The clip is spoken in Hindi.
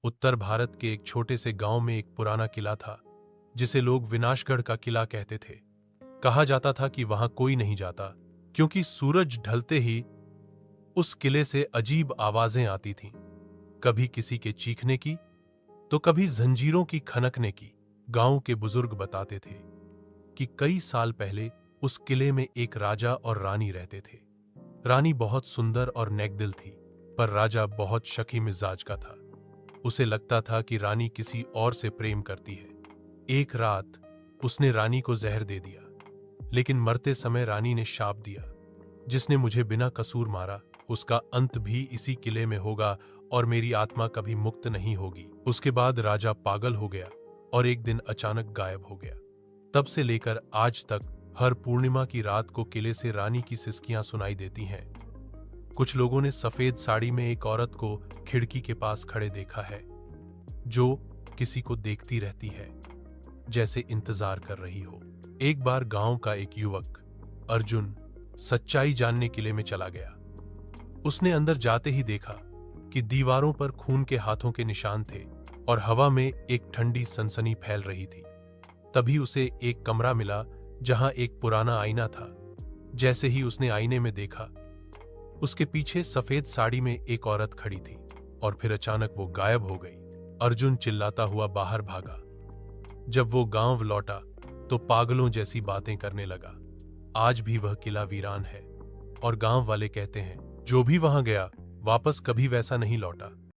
उत्तर भारत के एक छोटे से गांव में एक पुराना किला था जिसे लोग विनाशगढ़ का किला कहते थे। कहा जाता था कि वहां कोई नहीं जाता क्योंकि सूरज ढलते ही उस किले से अजीब आवाजें आती थीं, कभी किसी के चीखने की तो कभी जंजीरों की खनकने की। गांव के बुजुर्ग बताते थे कि कई साल पहले उस किले में एक राजा और रानी रहते थे। रानी बहुत सुंदर और नेकदिल थी, पर राजा बहुत शकी मिजाज का था। उसे लगता था कि रानी किसी और से प्रेम करती है। एक रात उसने रानी को जहर दे दिया, लेकिन मरते समय रानी ने शाप दिया, जिसने मुझे बिना कसूर मारा उसका अंत भी इसी किले में होगा और मेरी आत्मा कभी मुक्त नहीं होगी। उसके बाद राजा पागल हो गया और एक दिन अचानक गायब हो गया। तब से लेकर आज तक हर पूर्णिमा की रात को किले से रानी की सिसकियां सुनाई देती हैं। कुछ लोगों ने सफेद साड़ी में एक औरत को खिड़की के पास खड़े देखा है, जो किसी को देखती रहती है, जैसे इंतजार कर रही हो। एक बार गांव का एक युवक अर्जुन सच्चाई जानने किले में चला गया। उसने अंदर जाते ही देखा कि दीवारों पर खून के हाथों के निशान थे और हवा में एक ठंडी सनसनी फैल रही थी। तभी उसे एक कमरा मिला जहां एक पुराना आईना था। जैसे ही उसने आईने में देखा, उसके पीछे सफेद साड़ी में एक औरत खड़ी थी और फिर अचानक वो गायब हो गई। अर्जुन चिल्लाता हुआ बाहर भागा। जब वो गांव लौटा तो पागलों जैसी बातें करने लगा। आज भी वह किला वीरान है और गांव वाले कहते हैं जो भी वहां गया वापस कभी वैसा नहीं लौटा।